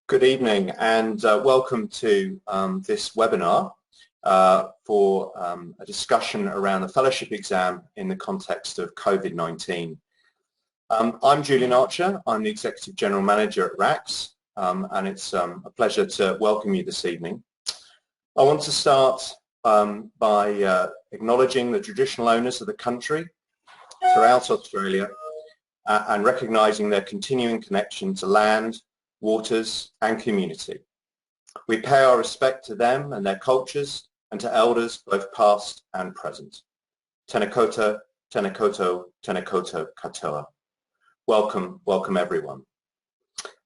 Good evening and welcome to this webinar for a discussion around the fellowship exam in the context of COVID-19. I'm Julian Archer, I'm the Executive General Manager at RACS, and it's a pleasure to welcome you this evening. I want to start by acknowledging the traditional owners of the country throughout Australia and recognising their continuing connection to land, waters and community. We pay our respect to them and their cultures and to elders both past and present. Tēnā koutou, tēnā koutou, tēnā koutou katoa. Welcome, welcome everyone.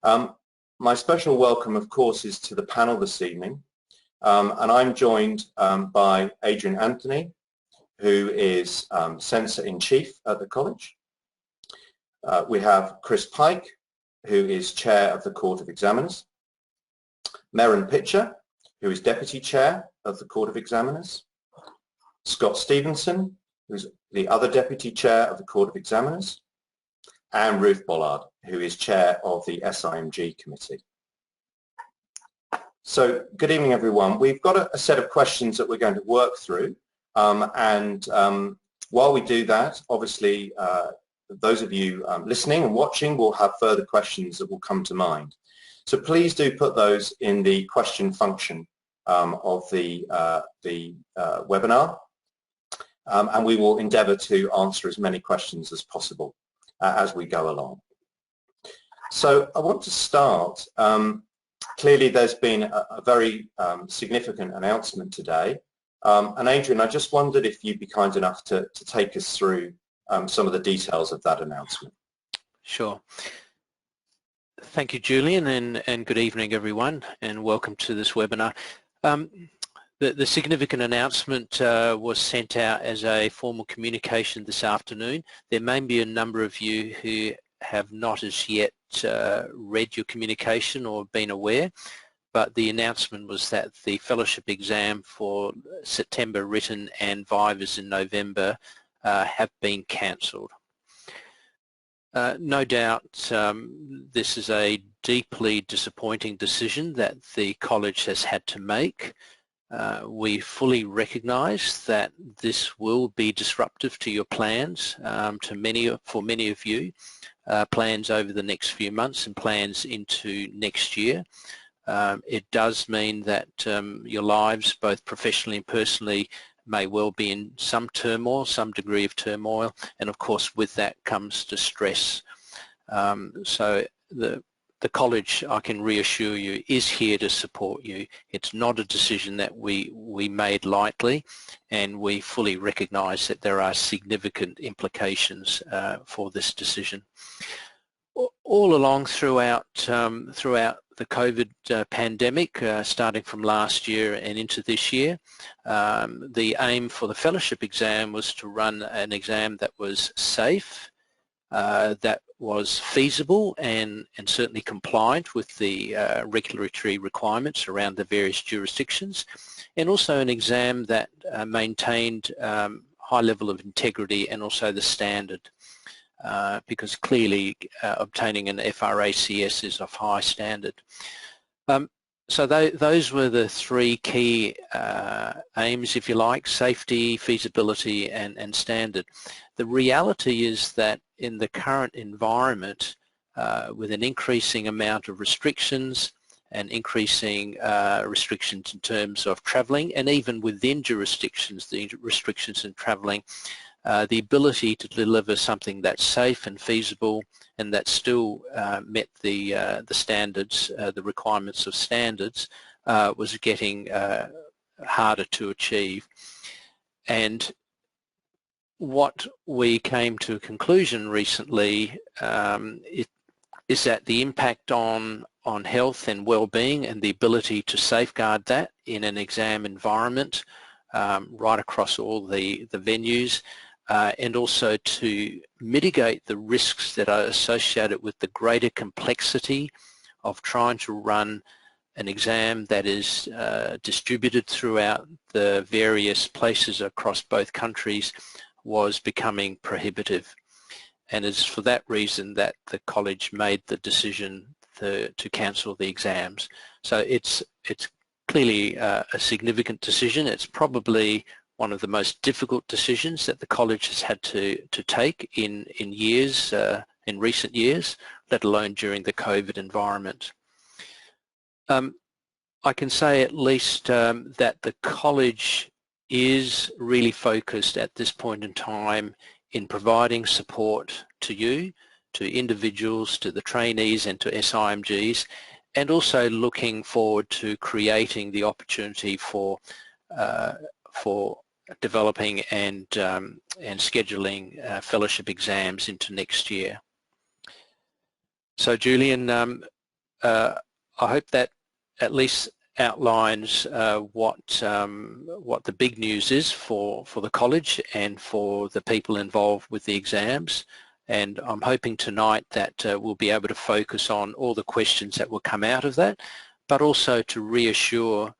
My special welcome of course is to the panel this evening, and I'm joined by Adrian Anthony, who is Censor-in-Chief at the college. We have Chris Pike, who is Chair of the Court of Examiners, Merrin Pitcher, who is Deputy Chair of the Court of Examiners, Scott Stevenson, who is the other Deputy Chair of the Court of Examiners, and Ruth Bollard, who is Chair of the SIMG Committee. So, good evening everyone. We've got a set of questions that we're going to work through, and while we do that, obviously those of you listening and watching will have further questions that will come to mind. So please do put those in the question function of the webinar, and we will endeavour to answer as many questions as possible as we go along. So I want to start, clearly there's been a very significant announcement today, and Adrian, I just wondered if you'd be kind enough to take us through some of the details of that announcement. Sure. Thank you, Julian, and good evening, everyone, and welcome to this webinar. The significant announcement was sent out as a formal communication this afternoon. There may be a number of you who have not as yet read your communication or been aware, but the announcement was that the fellowship exam for September written and vivas in November have been cancelled. No doubt this is a deeply disappointing decision that the college has had to make. We fully recognise that this will be disruptive to your plans, for many of you, plans over the next few months and plans into next year. It does mean that your lives, both professionally and personally, may well be in some turmoil, some degree of turmoil, and of course with that comes distress. So the college, I can reassure you, is here to support you. It's not a decision that we made lightly, and we fully recognise that there are significant implications for this decision. All along throughout the COVID pandemic, starting from last year and into this year, the aim for the fellowship exam was to run an exam that was safe, that was feasible and certainly compliant with the regulatory requirements around the various jurisdictions, and also an exam that maintained high level of integrity and also the standard. Because clearly obtaining an FRACS is of high standard. So those were the three key aims, if you like: safety, feasibility and standard. The reality is that in the current environment, with an increasing amount of restrictions and increasing restrictions in terms of travelling, and even within jurisdictions, the restrictions in travelling, the ability to deliver something that's safe and feasible and that still met the standards, the requirements of standards, was getting harder to achieve. And what we came to a conclusion recently is that the impact on health and well-being and the ability to safeguard that in an exam environment right across all the venues, and also to mitigate the risks that are associated with the greater complexity of trying to run an exam that is distributed throughout the various places across both countries was becoming prohibitive. And it's for that reason that the college made the decision to cancel the exams. So it's clearly a significant decision. It's probably one of the most difficult decisions that the college has had to take in recent years, let alone during the COVID environment. I can say at least that the college is really focused at this point in time in providing support to you, to individuals, to the trainees and to SIMGs, and also looking forward to creating the opportunity for developing and scheduling fellowship exams into next year. So Julian, I hope that at least outlines what the big news is for the college and for the people involved with the exams. And I'm hoping tonight that we'll be able to focus on all the questions that will come out of that, but also to reassure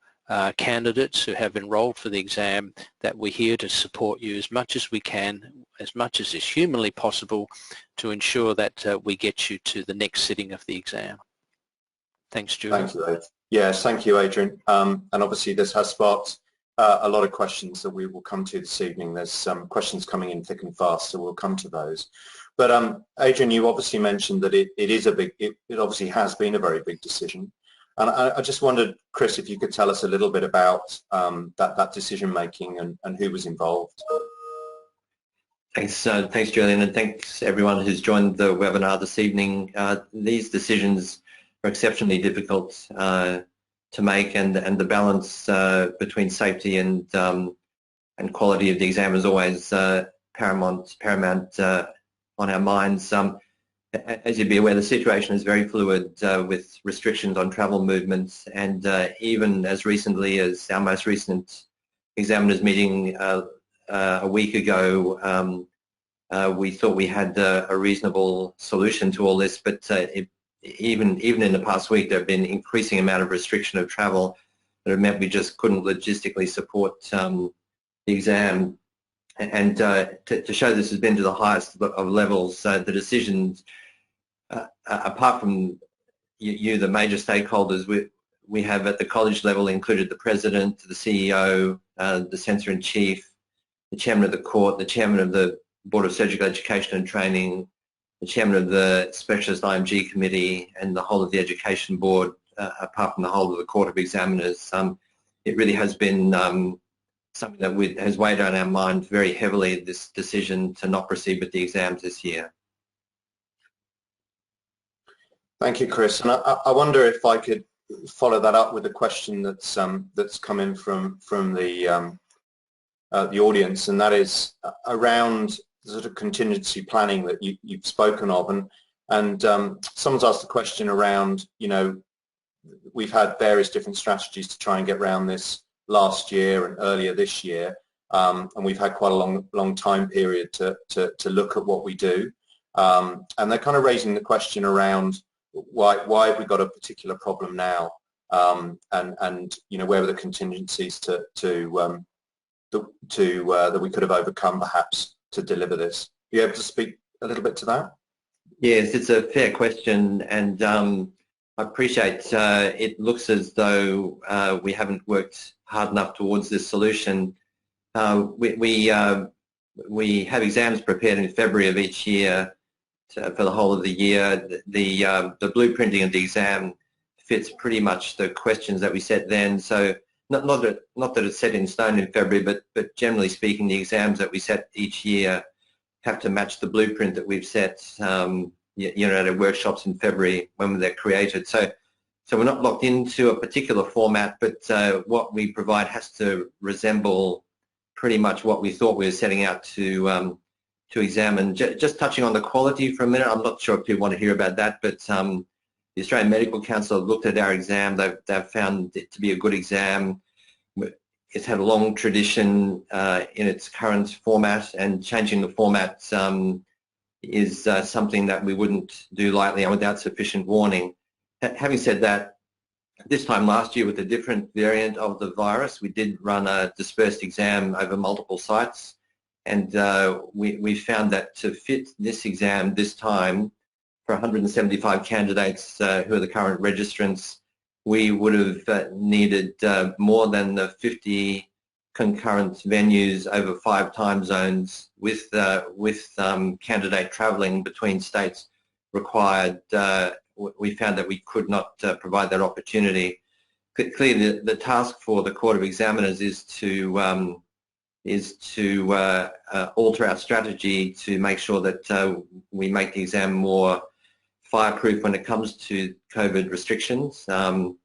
candidates who have enrolled for the exam that we're here to support you as much as we can, as much as is humanly possible, to ensure that we get you to the next sitting of the exam. Thanks, Julian. Thank you, Adrian. Yes, thank you, Adrian. And obviously this has sparked a lot of questions that we will come to this evening. There's some questions coming in thick and fast, so we'll come to those. But Adrian, you obviously mentioned that it obviously has been a very big decision. And I just wondered, Chris, if you could tell us a little bit about that decision making and who was involved. Thanks, Julian, and thanks everyone who's joined the webinar this evening. These decisions are exceptionally difficult to make, and the balance between safety and quality of the exam is always paramount on our minds. As you'd be aware, the situation is very fluid with restrictions on travel movements, and even as recently as our most recent examiners meeting a week ago, we thought we had a reasonable solution to all this, but even in the past week there have been increasing amount of restriction of travel that have meant we just couldn't logistically support the exam. And to show this has been to the highest of levels, the decisions, apart from you, the major stakeholders, we have at the college level included the President, the CEO, the Censor-in-Chief, the Chairman of the Court, the Chairman of the Board of Surgical Education and Training, the Chairman of the Specialist IMG Committee, and the whole of the Education Board, apart from the whole of the Court of Examiners. It really has been something that has weighed on our mind very heavily, this decision to not proceed with the exams this year. Thank you, Chris. And I wonder if I could follow that up with a question that's come in from the audience, and that is around the sort of contingency planning that you've spoken of. And someone's asked a question around, we've had various different strategies to try and get around this last year and earlier this year, and we've had quite a long time period to look at what we do, and they're kind of raising the question around why have we got a particular problem now, and where were the contingencies that we could have overcome perhaps to deliver this. Are you able to speak a little bit to that? Yes, it's a fair question, and I appreciate it looks as though we haven't worked hard enough towards this solution. We have exams prepared in February of each year for the whole of the year. The blueprinting of the exam fits pretty much the questions that we set then. So not that it's set in stone in February, but generally speaking, the exams that we set each year have to match the blueprint that we've set at our workshops in February when they're created. So we're not locked into a particular format, but what we provide has to resemble pretty much what we thought we were setting out to examine. Just touching on the quality for a minute, I'm not sure if people want to hear about that, but the Australian Medical Council have looked at our exam. They've found it to be a good exam. It's had a long tradition in its current format, and changing the format is something that we wouldn't do lightly and without sufficient warning. Having said that, this time last year with a different variant of the virus, we did run a dispersed exam over multiple sites, and we found that to fit this exam this time for 175 candidates who are the current registrants, we would have needed more than the 50 concurrent venues over 5 time zones with candidate travelling between states required. We found that we could not provide that opportunity. Clearly, the task for the Court of Examiners is to alter our strategy to make sure that we make the exam more fireproof when it comes to COVID restrictions, and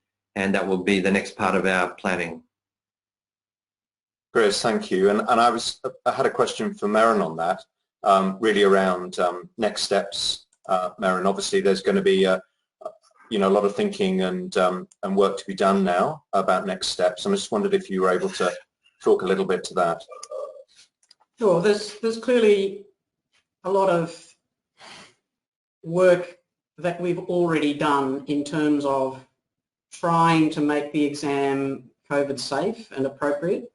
that will be the next part of our planning. Chris, thank you. And I had a question for Merrin on that, really around next steps. Merrin, obviously there's going to be a lot of thinking and work to be done now about next steps. I just wondered if you were able to talk a little bit to that. Sure. There's clearly a lot of work that we've already done in terms of trying to make the exam COVID safe and appropriate.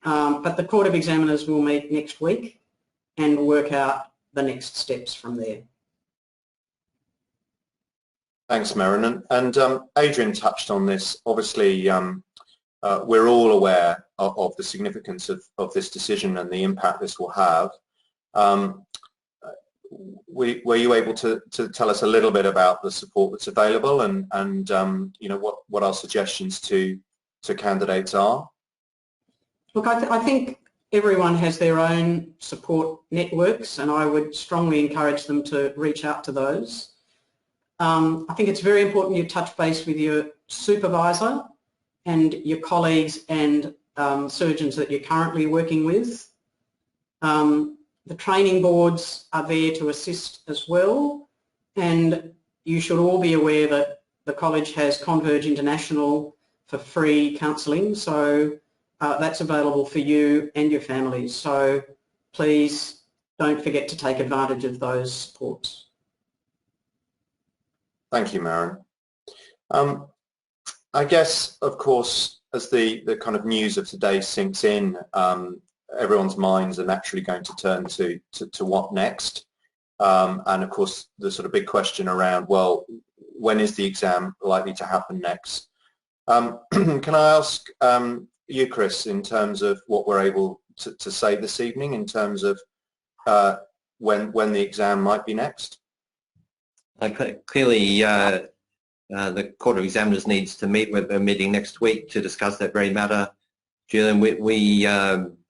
But the Court of Examiners will meet next week and work out the next steps from there. Thanks, Merrin. And Adrian touched on this. Obviously, we're all aware of the significance of this decision and the impact this will have. Were you able to tell us a little bit about the support that's available and what our suggestions to candidates are? Look, I think everyone has their own support networks, and I would strongly encourage them to reach out to those. I think it's very important you touch base with your supervisor and your colleagues and surgeons that you're currently working with. The training boards are there to assist as well, and you should all be aware that the college has Converge International for free counselling, so that's available for you and your families. So please don't forget to take advantage of those supports. Thank you, Merrin. I guess, of course, as the kind of news of today sinks in, everyone's minds are naturally going to turn to what next. And of course, the sort of big question around, well, when is the exam likely to happen next? Can I ask you, Chris, in terms of what we're able to say this evening in terms of when the exam might be next? Clearly, the Court of Examiners needs to meet with a meeting next week to discuss that very matter. Julian, we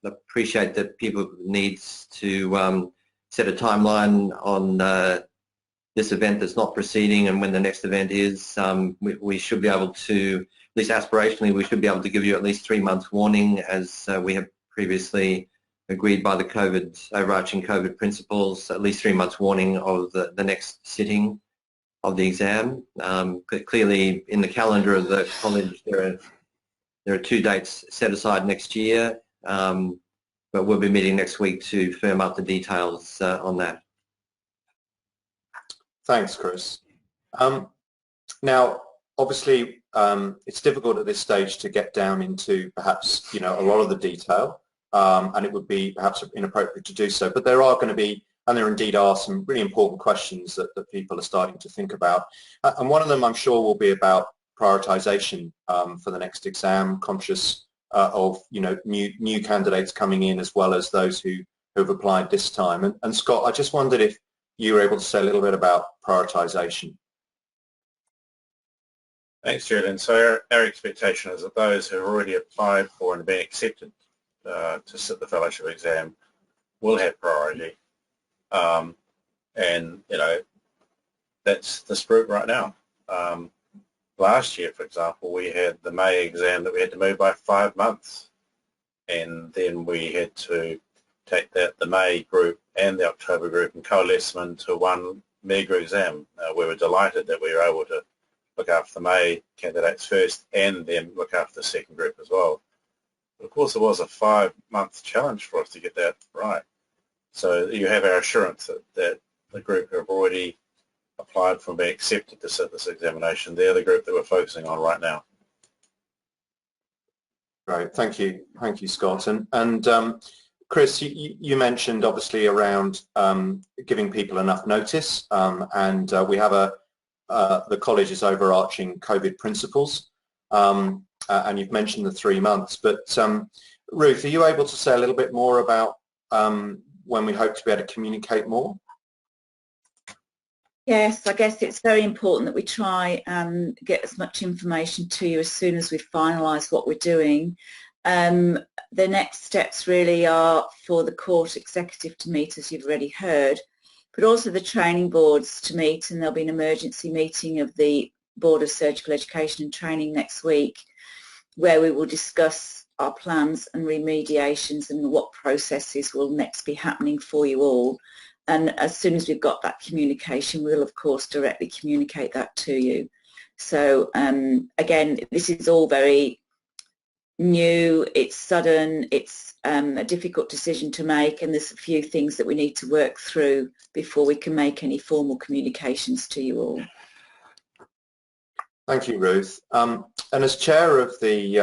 appreciate that people needs to set a timeline on this event that's not proceeding and when the next event is. We should be able to, at least aspirationally, we should be able to give you at least 3 months warning, as we have previously agreed by the overarching COVID principles, at least 3 months warning of the next sitting of the exam. Clearly, in the calendar of the college, there are 2 dates set aside next year, but we'll be meeting next week to firm up the details on that. Thanks, Chris. Now, obviously, it's difficult at this stage to get down into perhaps a lot of the detail, and it would be perhaps inappropriate to do so. But there are going to be, and there indeed are, some really important questions that people are starting to think about. And one of them, I'm sure, will be about prioritisation for the next exam, conscious of new candidates coming in as well as those who have applied this time. And Scott, I just wondered if you were able to say a little bit about prioritisation. Thanks, Julian. So our expectation is that those who have already applied for and been accepted to sit the fellowship exam will have priority. And that's the spirit right now. Last year, for example, we had the May exam that we had to move by 5 months, and then we had to take the May group and the October group and coalesce them into one mega exam. We were delighted that we were able to look after the May candidates first and then look after the second group as well. But of course, it was a 5-month challenge for us to get that right. So you have our assurance that the group who have already applied for and been accepted to sit this examination, they're the group that we're focusing on right now. Great, thank you, Scott. And Chris, you mentioned obviously around giving people enough notice, and we have the college's overarching COVID principles, and you've mentioned the 3 months, but Ruth, are you able to say a little bit more about when we hope to be able to communicate more? Yes, I guess it's very important that we try and get as much information to you as soon as we finalise what we're doing. The next steps really are for the court executive to meet, as you've already heard, but also the training boards to meet, and there'll be an emergency meeting of the Board of Surgical Education and Training next week, where we will discuss our plans and remediations and what processes will next be happening for you all. And as soon as we've got that communication, we'll of course directly communicate that to you. So again, this is all very new, it's sudden, it's a difficult decision to make, and there's a few things that we need to work through before we can make any formal communications to you all. Thank you, Ruth. And as chair of the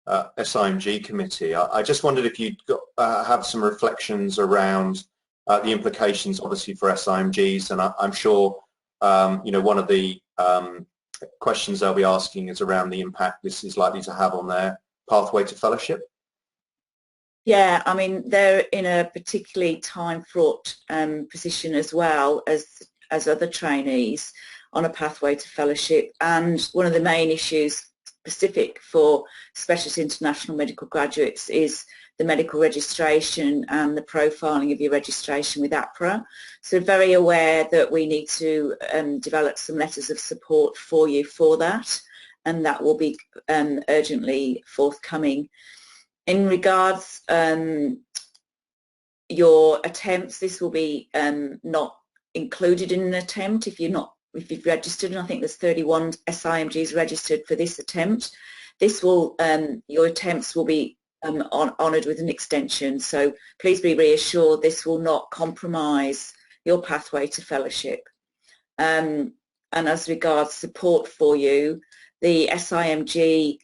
SIMG committee, I just wondered if you'd have some reflections around the implications, obviously, for SIMGs, and I'm sure you know, one of the questions they'll be asking is around the impact this is likely to have on their pathway to fellowship. Yeah, I mean, they're in a particularly time-fraught position as well as other trainees on a pathway to fellowship, and one of the main issues specific for specialist international medical graduates is the medical registration and the profiling of your registration with APRA. So very aware that we need to develop some letters of support for you for that, and that will be urgently forthcoming. In regards your attempts, this will be not included in an attempt if you've registered, and I think there's 31 SIMGs registered for this attempt. This will your attempts will be honoured with an extension, so please be reassured this will not compromise your pathway to fellowship. And as regards support for you, the SIMG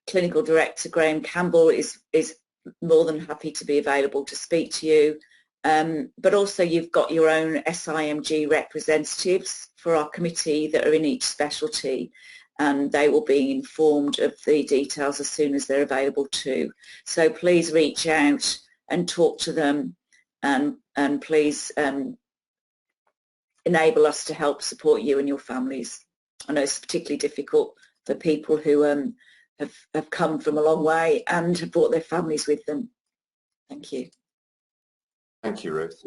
Clinical Director Graham Campbell is more than happy to be available to speak to you, but also you've got your own SIMG representatives for our committee that are in each specialty, and they will be informed of the details as soon as they're available too. So please reach out and talk to them, and please enable us to help support you and your families. I know it's particularly difficult for people who have come from a long way and have brought their families with them. Thank you. Thank you, Ruth.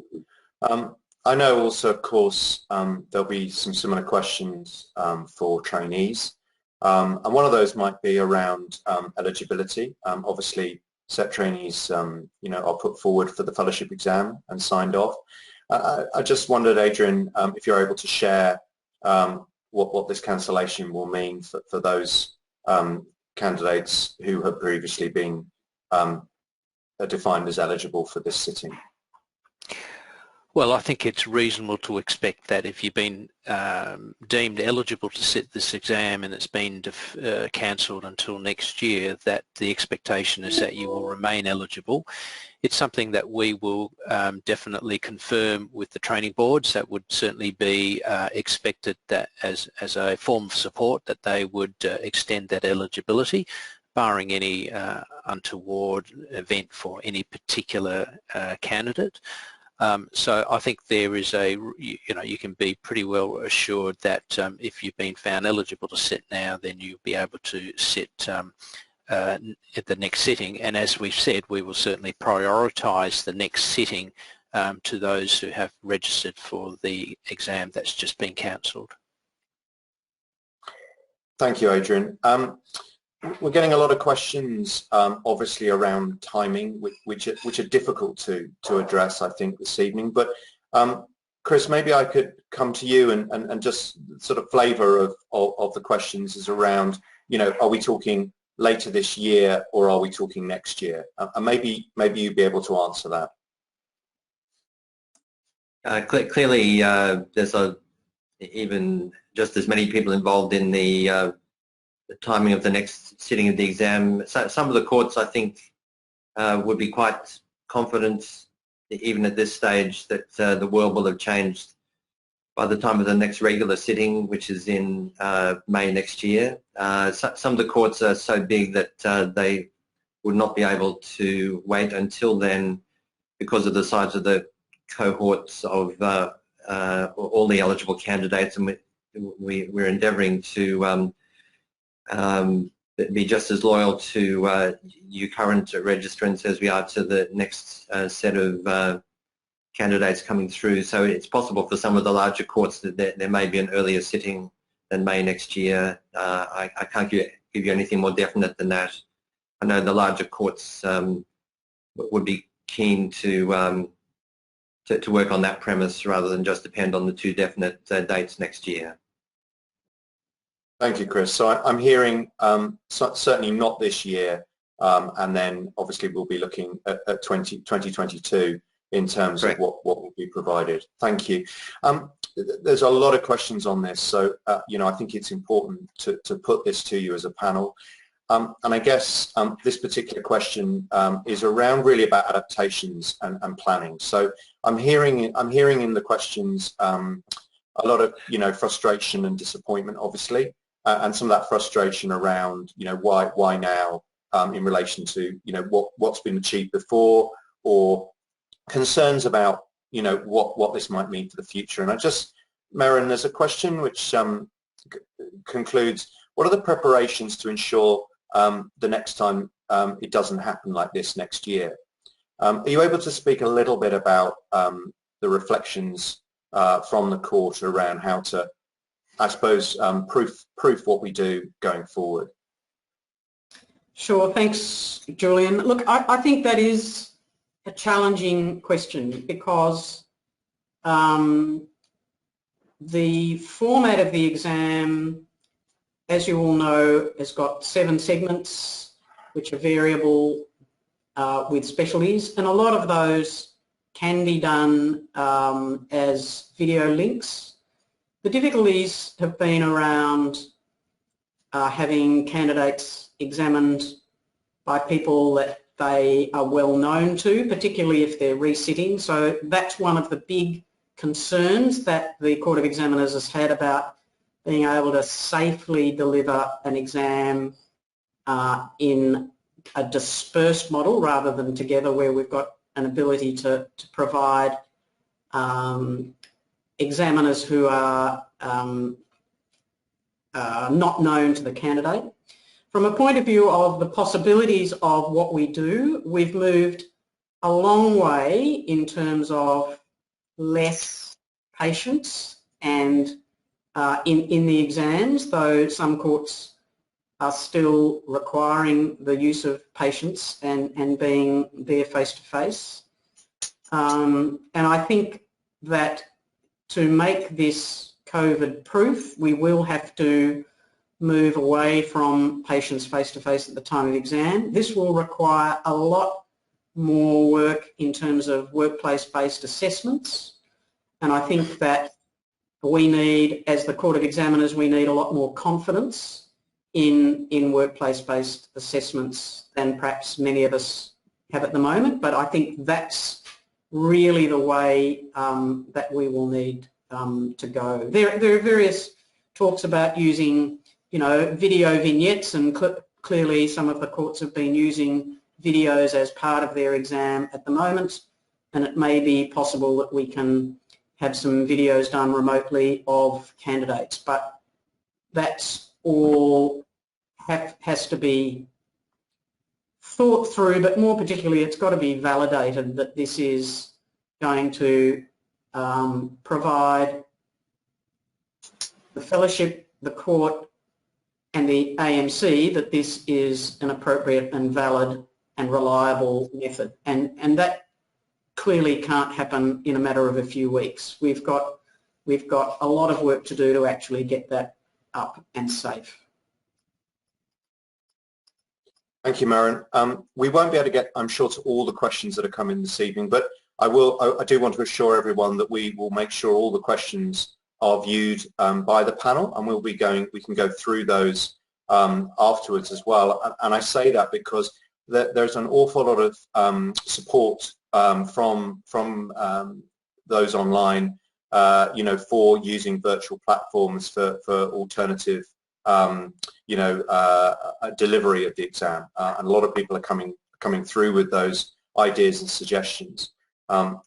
I know also, of course, there'll be some similar questions for trainees. And one of those might be around eligibility. Obviously, set trainees, you know, are put forward for the fellowship exam and signed off. I just wondered, Adrian, if you're able to share what this cancellation will mean for those candidates who have previously been defined as eligible for this sitting. Well, I think it's reasonable to expect that if you've been deemed eligible to sit this exam and it's been cancelled until next year, that the expectation is that you will remain eligible. It's something that we will definitely confirm with the training boards. That would certainly be expected, that as a form of support, that they would extend that eligibility, barring any untoward event for any particular candidate. So I think there is you can be pretty well assured that if you've been found eligible to sit now, then you'll be able to sit at the next sitting. And as we've said, we will certainly prioritise the next sitting to those who have registered for the exam that's just been cancelled. Thank you, Adrian. We're getting a lot of questions, obviously, around timing, which are difficult to address, I think, this evening. But Chris, maybe I could come to you and just sort of flavour of the questions is around, you know, are we talking later this year or are we talking next year? And maybe you'd be able to answer that. Clearly, there's even just as many people involved in the timing of the next sitting of the exam. So some of the courts, I think, would be quite confident, even at this stage, that the world will have changed by the time of the next regular sitting, which is in May next year. Some of the courts are so big that they would not be able to wait until then because of the size of the cohorts of all the eligible candidates, and we're endeavouring to be just as loyal to you current registrants as we are to the next set of candidates coming through. So it's possible for some of the larger courts that there may be an earlier sitting than May next year. I can't give you anything more definite than that. I know the larger courts would be keen to work on that premise rather than just depend on the two definite dates next year. Thank you, Chris. So I'm hearing certainly not this year, and then obviously we'll be looking at 2022 in terms of what will be provided. Thank you. There's a lot of questions on this, so I think it's important to put this to you as a panel. And I guess this particular question is around really about adaptations and planning. So I'm hearing in the questions a lot of frustration and disappointment, obviously, and some of that frustration around why now in relation to what's been achieved before, or concerns about what this might mean for the future. And Merrin, there's a question which concludes: what are the preparations to ensure the next time it doesn't happen like this next year? Are you able to speak a little bit about the reflections from the court around how to, I suppose, proof what we do going forward? Sure, thanks, Julian. Look, I think that is a challenging question because the format of the exam, as you all know, has got 7 segments which are variable with specialties, and a lot of those can be done as video links. The difficulties have been around having candidates examined by people that they are well known to, particularly if they're resitting. So that's one of the big concerns that the Court of Examiners has had about being able to safely deliver an exam in a dispersed model rather than together, where we've got an ability to provide examiners who are not known to the candidate. From a point of view of the possibilities of what we do, we've moved a long way in terms of less patients and in the exams, though some courts are still requiring the use of patients and being there face-to-face. And I think that to make this COVID-proof, we will have to move away from patients face-to-face at the time of the exam. This will require a lot more work in terms of workplace-based assessments, and I think that we need, as the Court of Examiners, we need a lot more confidence in workplace-based assessments than perhaps many of us have at the moment, but I think that's really the way that we will need to go. There are various talks about using video vignettes, and clearly some of the courts have been using videos as part of their exam at the moment, and it may be possible that we can have some videos done remotely of candidates, but that's all has to be thought through, but more particularly it's got to be validated that this is going to provide the fellowship, the court and the AMC that this is an appropriate and valid and reliable method, and that clearly can't happen in a matter of a few weeks. We've got a lot of work to do to actually get that up and safe. Thank you, Merrin. We won't be able to get, I'm sure, to all the questions that are coming this evening, but I do want to assure everyone that we will make sure all the questions are viewed by the panel, and we can go through those afterwards as well. And I say that because there's an awful lot of support from those online, for using virtual platforms for alternative, delivery of the exam, and a lot of people are coming through with those ideas and suggestions.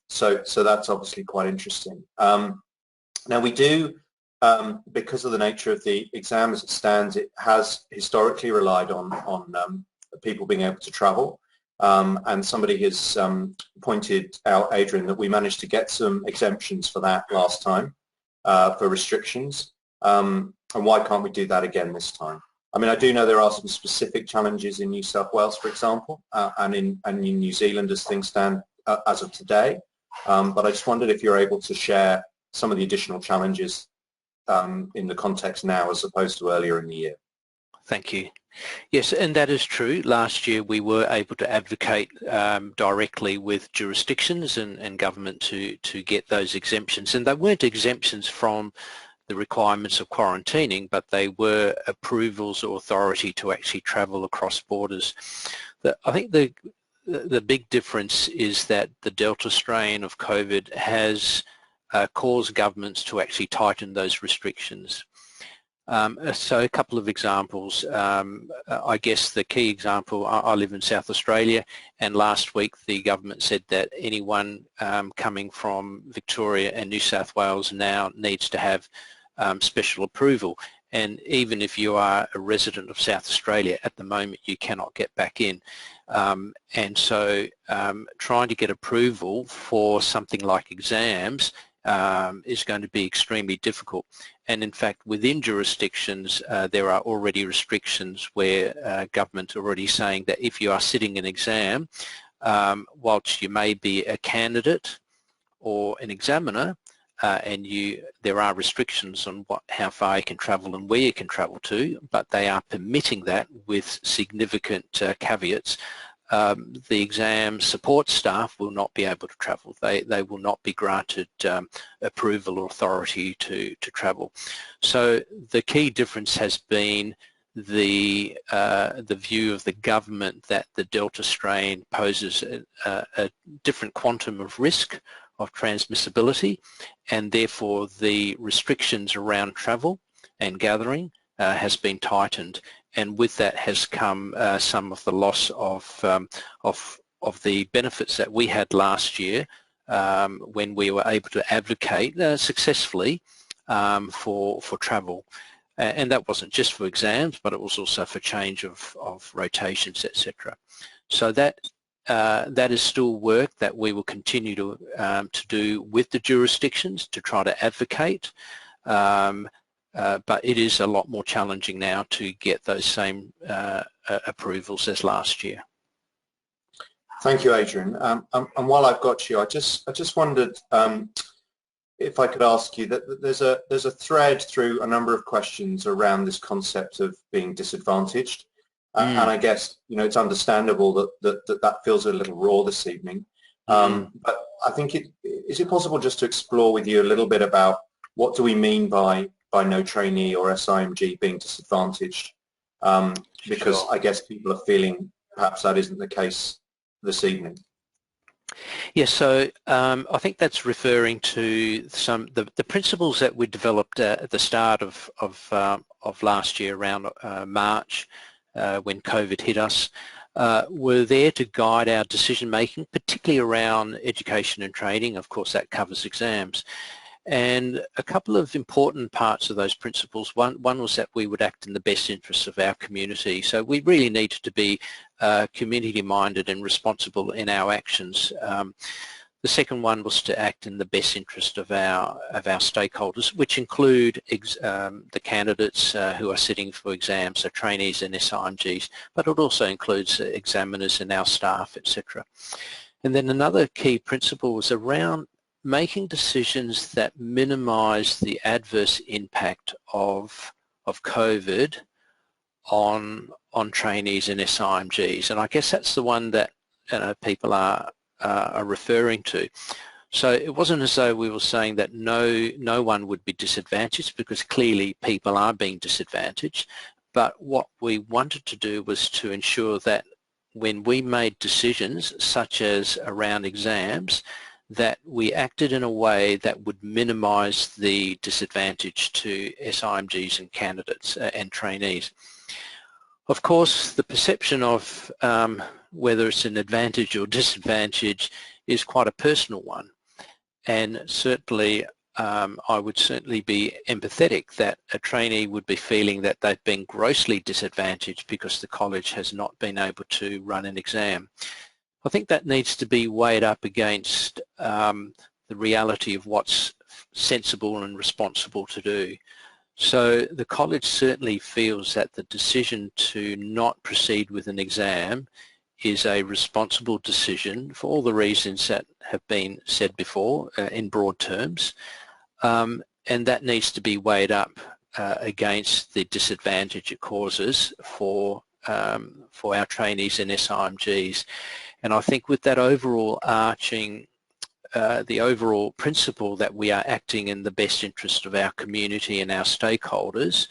So that's obviously quite interesting. Now we do, because of the nature of the exam as it stands, it has historically relied on people being able to travel. And somebody has pointed out, Adrian, that we managed to get some exemptions for that last time, for restrictions. And why can't we do that again this time? I mean, I do know there are some specific challenges in New South Wales, for example, and in New Zealand as things stand as of today. But I just wondered if you're able to share some of the additional challenges in the context now as opposed to earlier in the year. Thank you. Yes, and that is true. Last year we were able to advocate directly with jurisdictions and government to get those exemptions, and they weren't exemptions from the requirements of quarantining, but they were approvals or authority to actually travel across borders. I think the big difference is that the Delta strain of COVID has caused governments to actually tighten those restrictions. So a couple of examples. I guess the key example, I live in South Australia, and last week the government said that anyone coming from Victoria and New South Wales now needs to have special approval. And even if you are a resident of South Australia, at the moment you cannot get back in. And so trying to get approval for something like exams is going to be extremely difficult. And in fact, within jurisdictions, there are already restrictions where government are already saying that if you are sitting an exam, whilst you may be a candidate or an examiner, and there are restrictions on how far you can travel and where you can travel to, but they are permitting that with significant caveats. The exam support staff will not be able to travel. They will not be granted approval or authority to travel. So the key difference has been the view of the government that the Delta strain poses a different quantum of risk of transmissibility, and therefore the restrictions around travel and gathering has been tightened. And with that has come some of the loss of the benefits that we had last year when we were able to advocate successfully for travel. And that wasn't just for exams, but it was also for change of rotations, etc. So that is still work that we will continue to do with the jurisdictions to try to advocate. But it is a lot more challenging now to get those same approvals as last year. Thank you, Adrian. And while I've got you, I just wondered if I could ask you that there's a thread through a number of questions around this concept of being disadvantaged, and I guess it's understandable that feels a little raw this evening. But I think is it possible just to explore with you a little bit about what do we mean by no trainee or SIMG being disadvantaged, because sure. I guess people are feeling perhaps that isn't the case this evening. Yes, so I think that's referring to the principles that we developed at the start of last year, around March, when COVID hit us, were there to guide our decision making, particularly around education and training. Of course, that covers exams. And a couple of important parts of those principles. One was that we would act in the best interests of our community. So we really needed to be community-minded and responsible in our actions. The second one was to act in the best interest of our stakeholders, which include the candidates who are sitting for exams, so trainees and SIMGs, but it also includes examiners and our staff, etc. And then another key principle was around making decisions that minimise the adverse impact of COVID on trainees and SIMGs, and I guess that's the one that people are referring to. So it wasn't as though we were saying that no one would be disadvantaged, because clearly people are being disadvantaged, but what we wanted to do was to ensure that when we made decisions such as around exams, that we acted in a way that would minimise the disadvantage to SIMGs and candidates and trainees. Of course, the perception of whether it's an advantage or disadvantage is quite a personal one, and certainly I would certainly be empathetic that a trainee would be feeling that they've been grossly disadvantaged because the college has not been able to run an exam. I think that needs to be weighed up against the reality of what's sensible and responsible to do. So the college certainly feels that the decision to not proceed with an exam is a responsible decision for all the reasons that have been said before in broad terms, and that needs to be weighed up against the disadvantage it causes for our trainees and SIMGs. And I think with that overall arching, the overall principle that we are acting in the best interest of our community and our stakeholders,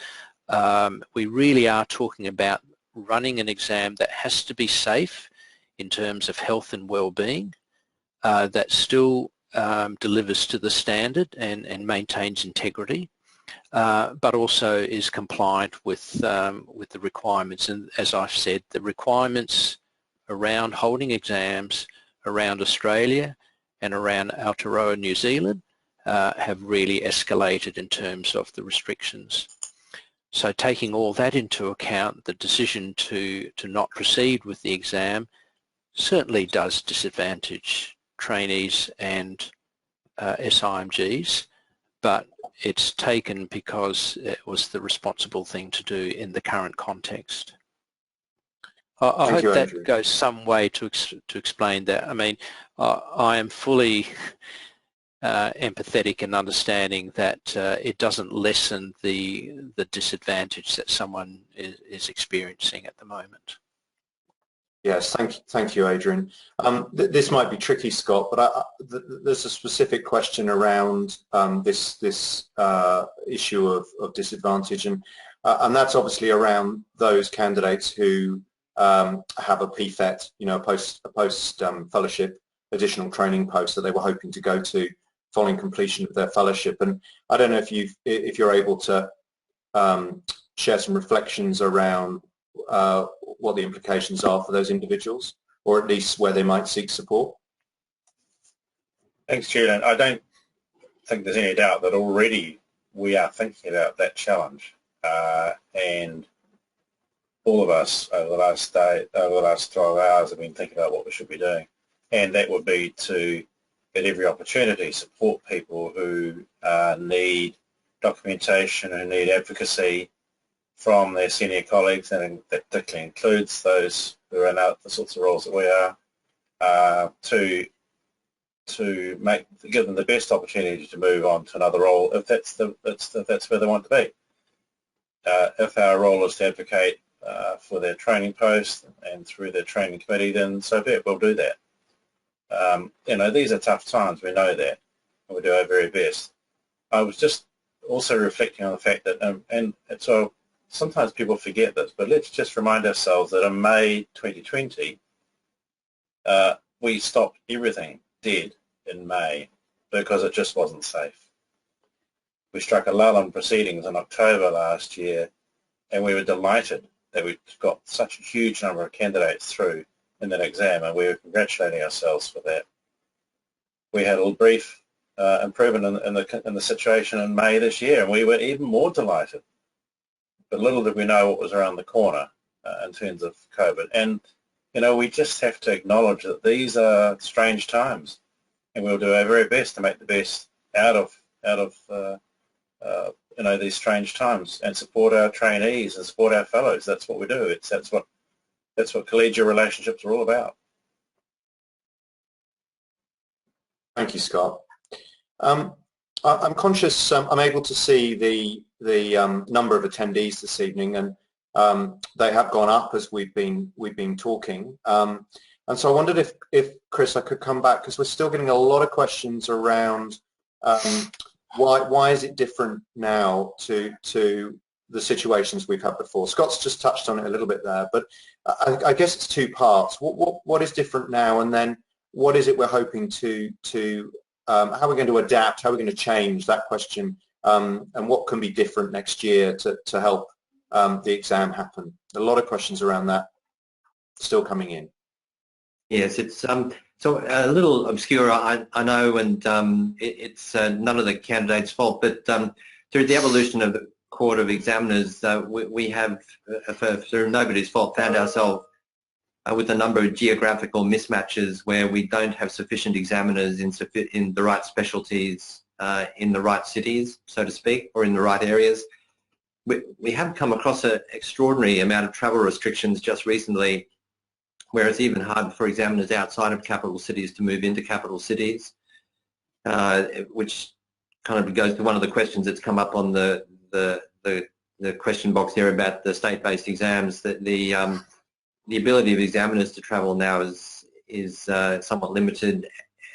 we really are talking about running an exam that has to be safe in terms of health and well-being, that still delivers to the standard and maintains integrity, but also is compliant with the requirements. And as I've said, the requirements around holding exams around Australia and around Aotearoa, New Zealand, have really escalated in terms of the restrictions. So taking all that into account, the decision to not proceed with the exam certainly does disadvantage trainees and SIMGs, but it's taken because it was the responsible thing to do in the current context. I hope that goes some way to explain that. I mean, I am fully empathetic in understanding that it doesn't lessen the disadvantage that someone is experiencing at the moment. Yes, thank you, Adrian. This might be tricky, Scott, but there's a specific question around this issue of disadvantage, and that's obviously around those candidates who have a PFET, you know, a post fellowship additional training post that they were hoping to go to following completion of their fellowship. And I don't know if you're able to share some reflections around what the implications are for those individuals, or at least where they might seek support. Thanks, Julian. I don't think there's any doubt that already we are thinking about that challenge, and all of us over the last 12 hours have been thinking about what we should be doing, and that would be to, at every opportunity, support people who need documentation, who need advocacy from their senior colleagues, and that particularly includes those who are in the sorts of roles that we are, to give them the best opportunity to move on to another role if that's where they want to be. If our role is to advocate for their training post and through their training committee, then so be it, we'll do that. You know, these are tough times, we know that, and we do our very best. I was just also reflecting on the fact that, and so sometimes people forget this, but let's just remind ourselves that in May 2020, we stopped everything dead in May because it just wasn't safe. We struck a lull in proceedings in October last year, and we were delighted that we got such a huge number of candidates through in that exam, and we were congratulating ourselves for that. We had a brief improvement in the situation in May this year, and we were even more delighted. But little did we know what was around the corner in terms of COVID. And, you know, we just have to acknowledge that these are strange times, and we'll do our very best to make the best out of you know, these strange times, and support our trainees and support our fellows. That's what we do. That's what collegiate relationships are all about. Thank you, Scott. I'm conscious I'm able to see the number of attendees this evening, and they have gone up as we've been talking. And so I wondered if Chris, I could come back, because we're still getting a lot of questions around why is it different now to the situations we've had before. Scott's just touched on it a little bit there, but I guess it's two parts. What is different now, and then what is it we're hoping to how are we going to adapt, how are we going to change that question, and what can be different next year to help the exam happen? A lot of questions around that still coming in. Yes, it's so a little obscure, I know, and it's none of the candidates' fault, but through the evolution of the Court of Examiners, we have, through nobody's fault, found ourselves with a number of geographical mismatches where we don't have sufficient examiners in the right specialties, in the right cities, so to speak, or in the right areas. We have come across an extraordinary amount of travel restrictions just recently, where it's even hard for examiners outside of capital cities to move into capital cities, which kind of goes to one of the questions that's come up on the question box there about the state-based exams, that the ability of examiners to travel now is somewhat limited,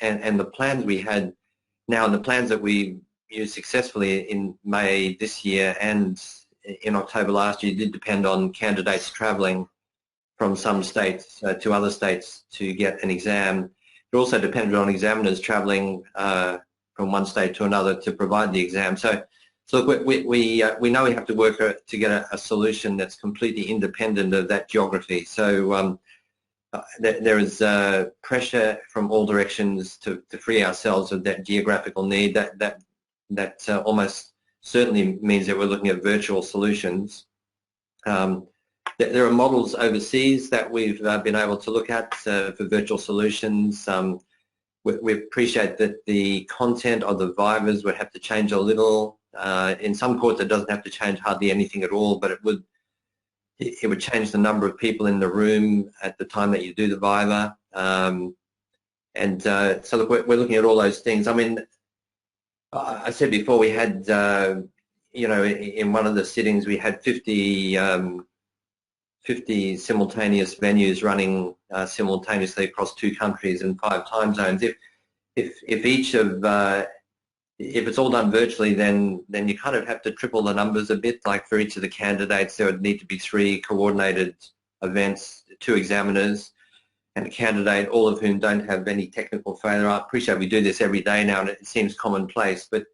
and the plans we had now and the plans that we used successfully in May this year and in October last year did depend on candidates travelling from some states to other states to get an exam. It also depended on examiners travelling from one state to another to provide the exam. So look, we know we have to work to get a solution that's completely independent of that geography. So there is pressure from all directions to free ourselves of that geographical need. That almost certainly means that we're looking at virtual solutions. There are models overseas that we've been able to look at for virtual solutions. We appreciate that the content of the vivas would have to change a little. In some courts it doesn't have to change hardly anything at all, but it would change the number of people in the room at the time that you do the viva. So look, we're looking at all those things. I mean, I said before we had, you know, in one of the sittings we had 50 simultaneous venues running simultaneously across 2 countries and 5 time zones. If each of if it's all done virtually, then you kind of have to triple the numbers a bit. Like for each of the candidates, there would need to be 3 coordinated events, 2 examiners and a candidate, all of whom don't have any technical failure. I appreciate we do this every day now, and it seems commonplace, but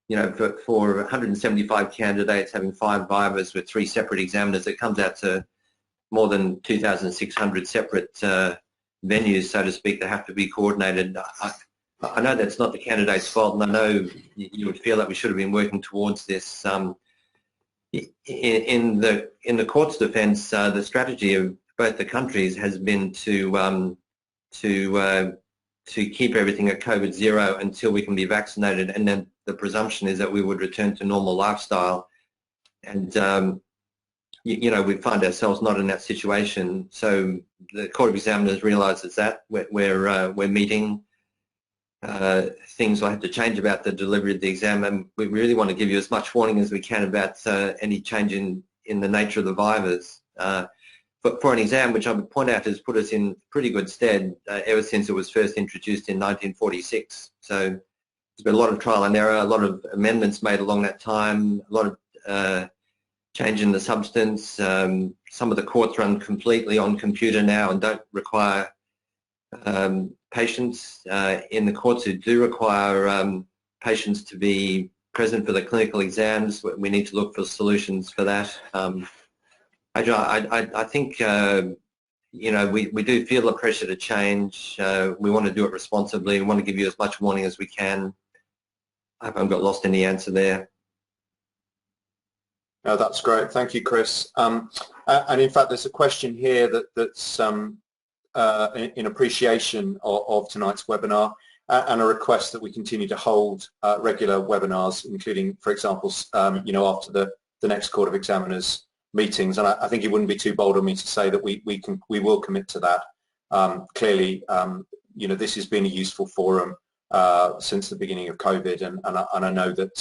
you know, for 175 candidates having 5 vivas with 3 separate examiners, it comes out to more than 2,600 separate venues, so to speak, that have to be coordinated. I know that's not the candidate's fault, and I know you would feel that we should have been working towards this. In the court's defence, the strategy of both the countries has been to keep everything at COVID-0 until we can be vaccinated, and then the presumption is that we would return to normal lifestyle. And you know, we find ourselves not in that situation. So the Court of Examiners realises that we're meeting. Things will have to change about the delivery of the exam, and we really want to give you as much warning as we can about any change in the nature of the vivas. But for an exam, which I would point out has put us in pretty good stead ever since it was first introduced in 1946. So there's been a lot of trial and error, a lot of amendments made along that time, a lot of change in the substance. Some of the courts run completely on computer now and don't require patients in the courts who do require patients to be present for the clinical exams. We need to look for solutions for that. I think you know, we do feel the pressure to change. We want to do it responsibly. We want to give you as much warning as we can. I hope I haven't got lost in the answer there. No, that's great. Thank you, Chris. And in fact, there's a question here that's in appreciation of tonight's webinar, and a request that we continue to hold regular webinars, including, for example, you know, after the next Court of Examiners meetings. And I think it wouldn't be too bold of me to say that we will commit to that. Clearly, you know, this has been a useful forum since the beginning of COVID, and I know that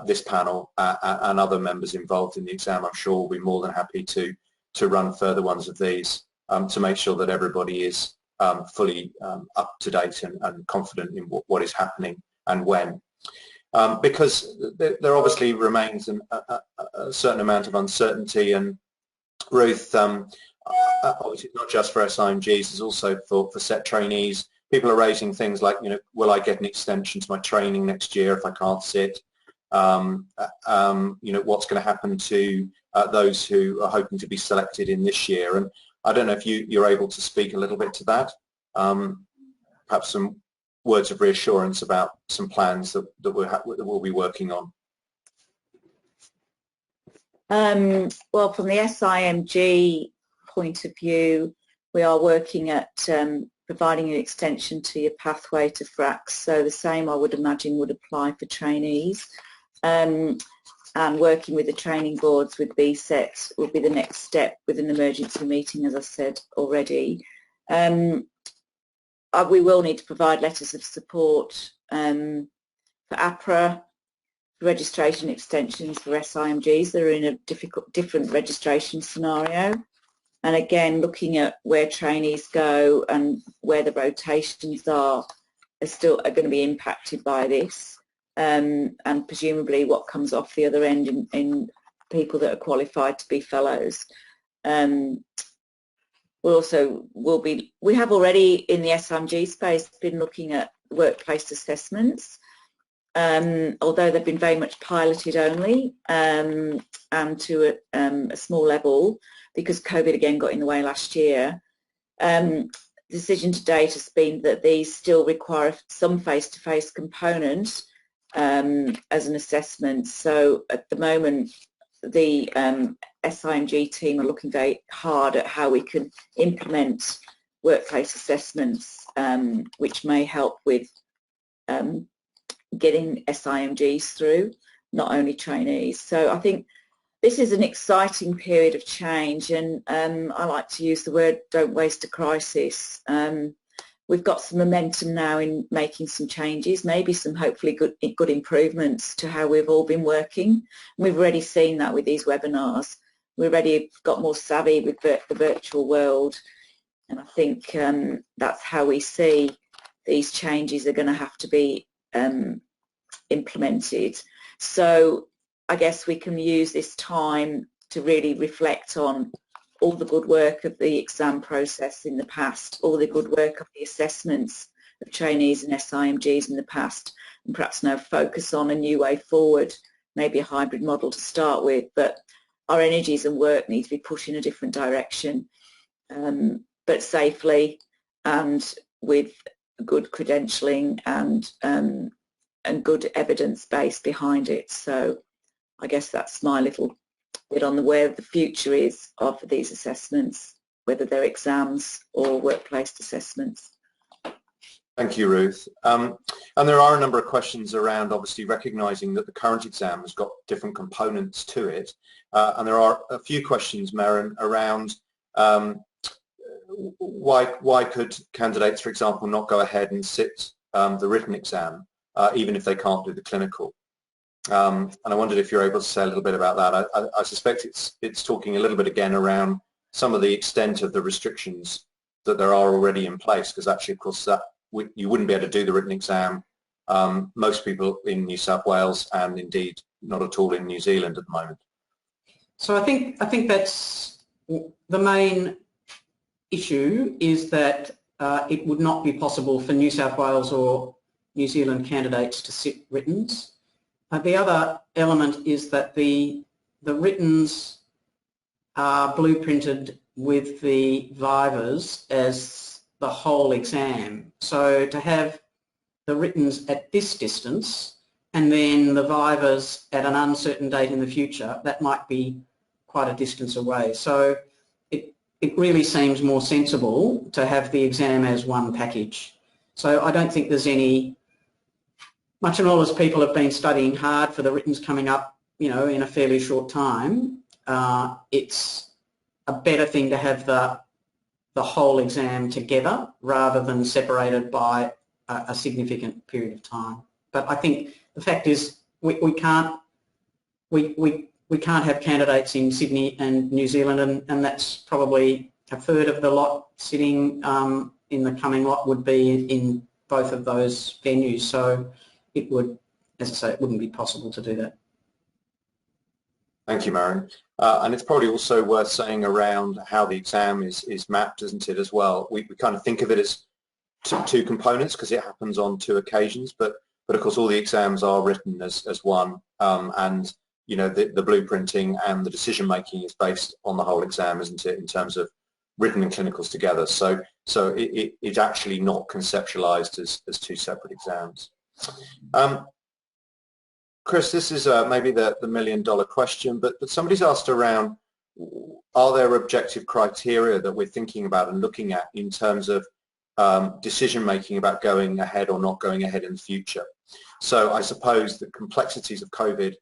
this panel and other members involved in the exam, I'm sure, will be more than happy to run further ones of these to make sure that everybody is fully up to date and confident in what is happening and when. because there obviously remains a certain amount of uncertainty. And Ruth, obviously not just for SIMGs, it's also for SET trainees. People are raising things like, will I get an extension to my training next year if I can't sit? What's going to happen to those who are hoping to be selected in this year? And I don't know if you're able to speak a little bit to that. Perhaps some words of reassurance about some plans that we'll be working on. Well, from the SIMG point of view, we are working at providing an extension to your pathway to FRACS, so the same I would imagine would apply for trainees. And working with the training boards with BSET will be the next step with an emergency meeting, as I said already. We will need to provide letters of support for APRA, registration extensions for SIMGs that are in a different registration scenario. And again, looking at where trainees go and where the rotations are going to be impacted by this, and presumably what comes off the other end in people that are qualified to be fellows. We have already in the SIMG space been looking at workplace assessments, although they've been very much piloted only and to a small level because COVID again got in the way last year. The decision to date has been that these still require some face-to-face component as an assessment. So at the moment, the SIMG team are looking very hard at how we can implement workplace assessments, which may help with getting SIMGs through, not only trainees. So I think this is an exciting period of change, and I like to use the word don't waste a crisis. We've got some momentum now in making some changes, maybe some hopefully good improvements to how we've all been working. We've already seen that with these webinars. We've already got more savvy with the virtual world, and I think that's how we see these changes are going to have to be implemented. So I guess we can use this time to really reflect on all the good work of the exam process in the past, all the good work of the assessments of trainees and SIMGs in the past, and perhaps now focus on a new way forward, maybe a hybrid model to start with, but our energies and work need to be pushed in a different direction, but safely and with good credentialing and good evidence base behind it. So I guess that's my little bit on where the future is of these assessments, whether they're exams or workplace assessments. Thank you, Ruth. And there are a number of questions around obviously recognising that the current exam has got different components to it. And there are a few questions, Maren, around why could candidates, for example, not go ahead and sit the written exam, even if they can't do the clinical? And I wondered if you're able to say a little bit about that. I suspect it's talking a little bit again around some of the extent of the restrictions that there are already in place, because actually, of course, that you wouldn't be able to do the written exam. Most people in New South Wales, and indeed not at all in New Zealand at the moment. So I think that's the main issue, is that it would not be possible for New South Wales or New Zealand candidates to sit writtens. The other element is that the writtens are blueprinted with the vivas as the whole exam. So to have the writtens at this distance and then the vivas at an uncertain date in the future, that might be quite a distance away. So it really seems more sensible to have the exam as one package. So I don't think there's much and all as people have been studying hard for the writtens coming up, in a fairly short time, it's a better thing to have the whole exam together rather than separated by a significant period of time. But I think the fact is we can't have candidates in Sydney and New Zealand, and that's probably a third of the lot sitting in the coming lot would be in both of those venues. So it would as I say, it wouldn't be possible to do that. Thank you, Marion. And it's probably also worth saying around how the exam is mapped, isn't it, as well? We kind of think of it as two components because it happens on 2 occasions, but of course all the exams are written as one, and you know the blueprinting and the decision making is based on the whole exam, isn't it, in terms of written and clinicals together. So it's actually not conceptualized as 2 separate exams. Chris, this is maybe the million-dollar question, but somebody's asked around, are there objective criteria that we're thinking about and looking at in terms of decision-making about going ahead or not going ahead in the future? So I suppose the complexities of COVID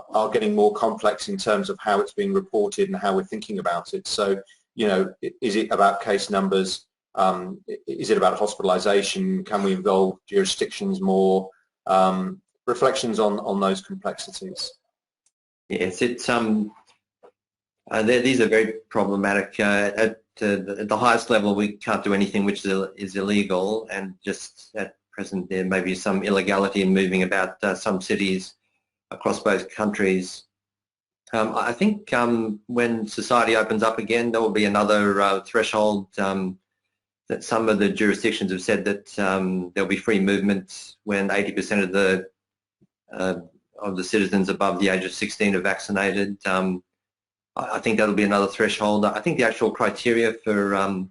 are getting more complex in terms of how it's being reported and how we're thinking about it. So, you know, is it about case numbers? Is it about hospitalisation? Can we involve jurisdictions more? Reflections on those complexities. Yes, it's these are very problematic. At the highest level, we can't do anything which is illegal, and just at present there may be some illegality in moving about some cities across both countries. I think when society opens up again, there will be another threshold that some of the jurisdictions have said that there'll be free movement when 80% of the citizens above the age of 16 are vaccinated. I think that'll be another threshold. I think the actual criteria for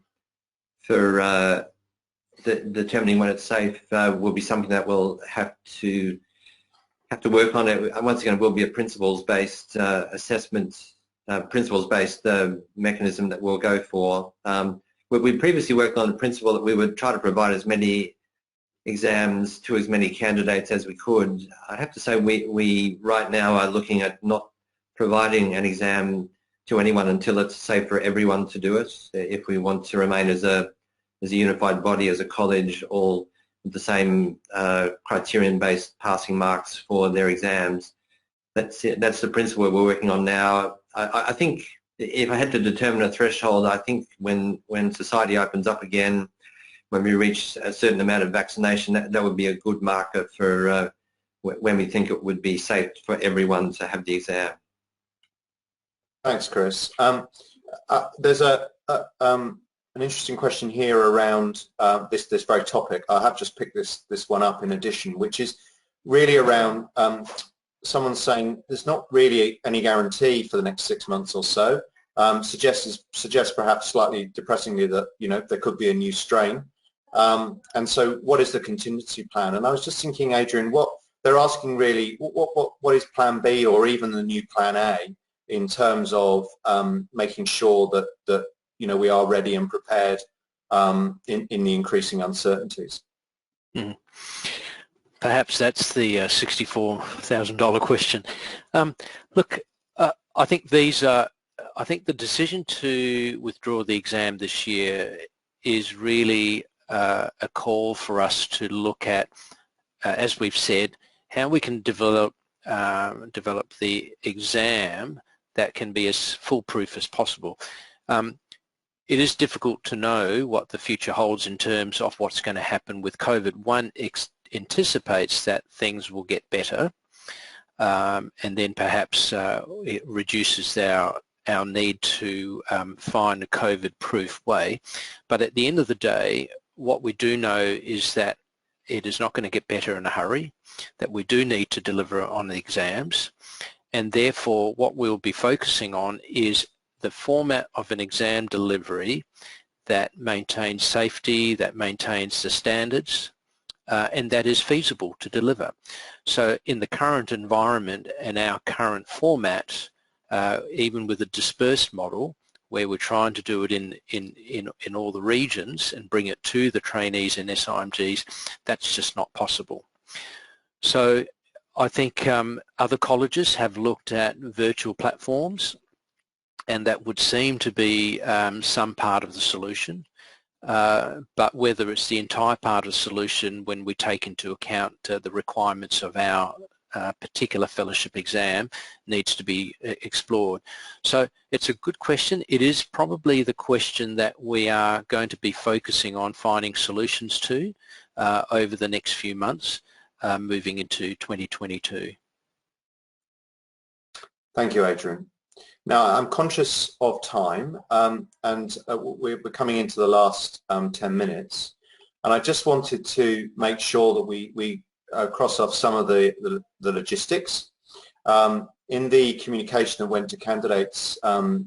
determining when it's safe will be something that we'll have to work on. It once again, it will be a principles-based assessment, principles-based mechanism that we'll go for. We previously worked on the principle that we would try to provide as many exams to as many candidates as we could. I have to say we right now are looking at not providing an exam to anyone until it's safe for everyone to do it. If we want to remain as a unified body, as a college, all with the same criterion-based passing marks for their exams. That's it. That's the principle we're working on now. I think if I had to determine a threshold, I think when society opens up again, when we reach a certain amount of vaccination, that would be a good marker for when we think it would be safe for everyone to have the exam. Thanks, Chris. There's an interesting question here around this very topic. I have just picked this one up in addition, which is really around someone saying there's not really any guarantee for the next 6 months or so. Suggests perhaps slightly depressingly that, you know, there could be a new strain. And so what is the contingency plan? And I was just thinking, Adrian, what they're asking really, what is plan B or even the new plan A in terms of making sure that you know, we are ready and prepared in the increasing uncertainties. Mm. Perhaps that's the $64,000 question. Look, I think I think the decision to withdraw the exam this year is really a call for us to look at, as we've said, how we can develop the exam that can be as foolproof as possible. It is difficult to know what the future holds in terms of what's going to happen with COVID. One anticipates that things will get better, and then perhaps it reduces our need to find a COVID-proof way. But at the end of the day, what we do know is that it is not going to get better in a hurry, that we do need to deliver on the exams, and therefore what we'll be focusing on is the format of an exam delivery that maintains safety, that maintains the standards, and that is feasible to deliver. So in the current environment and our current format, even with a dispersed model, where we're trying to do it in all the regions and bring it to the trainees and SIMGs, that's just not possible. So I think other colleges have looked at virtual platforms, and that would seem to be some part of the solution. But whether it's the entire part of the solution when we take into account the requirements of our particular fellowship exam needs to be explored. So it's a good question. It is probably the question that we are going to be focusing on finding solutions to over the next few months. moving into 2022. Thank you, Adrian. Now, I'm conscious of time, and we're coming into the last 10 minutes, and I just wanted to make sure that we cross off some of the logistics. In the communication that went to candidates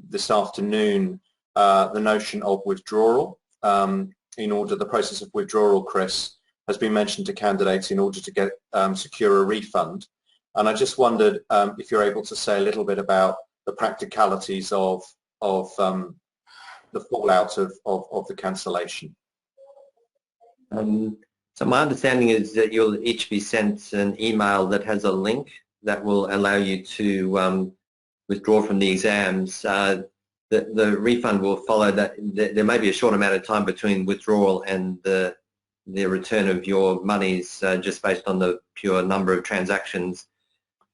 this afternoon, the notion of withdrawal, the process of withdrawal, Chris, has been mentioned to candidates in order to get secure a refund. And I just wondered if you're able to say a little bit about the practicalities of the fallout of the cancellation. So my understanding is that you'll each be sent an email that has a link that will allow you to withdraw from the exams. The refund will follow that. There may be a short amount of time between withdrawal and the return of your monies, just based on the pure number of transactions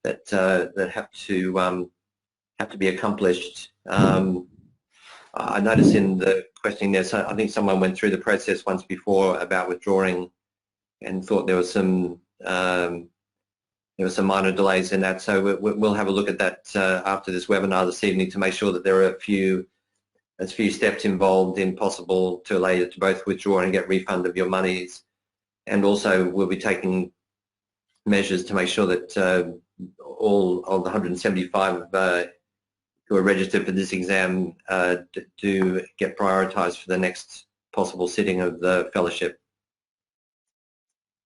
that have to be accomplished. I noticed in the questioning there, so I think someone went through the process once before about withdrawing and thought there was some minor delays in that. So we'll have a look at that after this webinar this evening to make sure that there are as few steps involved in possible to allow you to both withdraw and get refund of your monies. And also we'll be taking measures to make sure that all of the 175 who are registered for this exam do get prioritised for the next possible sitting of the fellowship.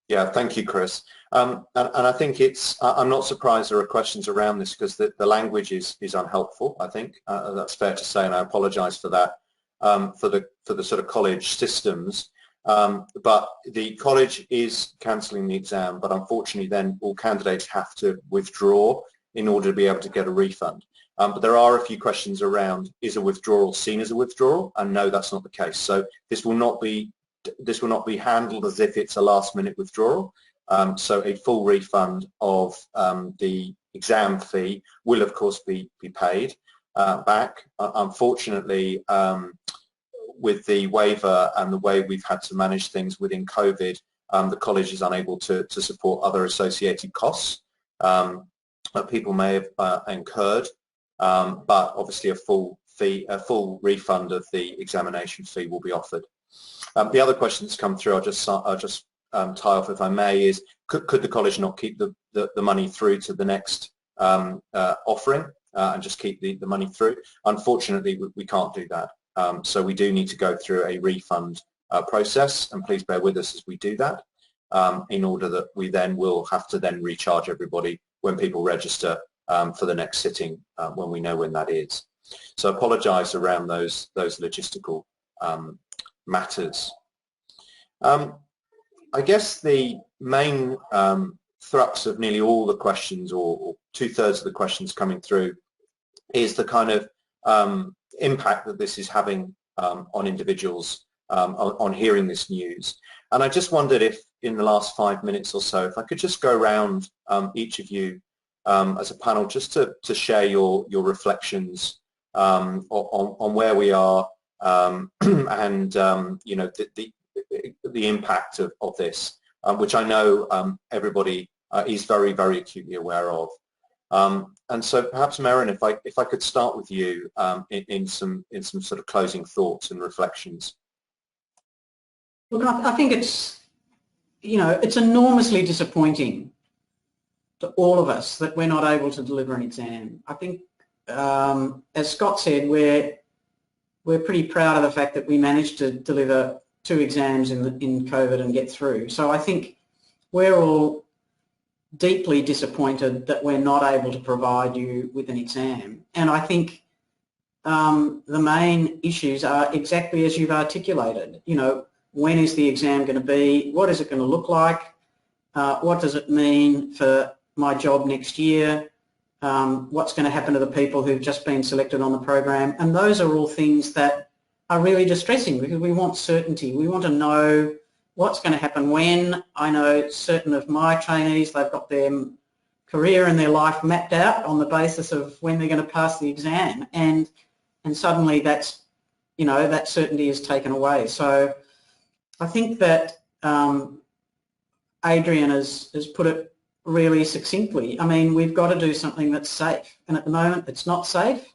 Yeah, thank you, Chris. And I think I'm not surprised there are questions around this because the language is unhelpful, I think. That's fair to say, and I apologise for that, for the sort of college systems. But the college is cancelling the exam, but unfortunately then all candidates have to withdraw in order to be able to get a refund. But there are a few questions around, is a withdrawal seen as a withdrawal? And no, that's not the case. So this will not be handled as if it's a last-minute withdrawal. So a full refund of the exam fee will, of course, be paid back. Unfortunately, with the waiver and the way we've had to manage things within COVID, the college is unable to support other associated costs that people may have incurred. But obviously a full refund of the examination fee will be offered. The other question that's come through, I'll just tie off if I may, is could the college not keep the money through to the next offering and just keep the money through? Unfortunately, we can't do that. So we do need to go through a refund process, and please bear with us as we do that, in order that we then will have to then recharge everybody when people register for the next sitting, when we know when that is. So I apologise around those logistical matters. I guess the main thrust of nearly all the questions, or 2/3 of the questions coming through, is the kind of impact that this is having on individuals on hearing this news. And I just wondered if in the last 5 minutes or so, if I could just go around each of you as a panel just to share your reflections on where we are and you know, the impact of this, which I know everybody is very, very acutely aware of. And so perhaps, Merrin, if I could start with you in some sort of closing thoughts and reflections. Look, I think it's, you know, it's enormously disappointing to all of us that we're not able to deliver an exam. I think, as Scott said, we're pretty proud of the fact that we managed to deliver 2 exams in COVID and get through. So I think we're all deeply disappointed that we're not able to provide you with an exam. And I think the main issues are exactly as you've articulated. You know, when is the exam going to be? What is it going to look like? What does it mean for my job next year? What's going to happen to the people who've just been selected on the program? And those are all things that are really distressing because we want certainty. We want to know what's going to happen when. I know certain of my trainees, they've got their career and their life mapped out on the basis of when they're going to pass the exam, and suddenly that's, you know, that certainty is taken away. So I think that Adrian has put it really succinctly. I mean, we've got to do something that's safe, and at the moment it's not safe,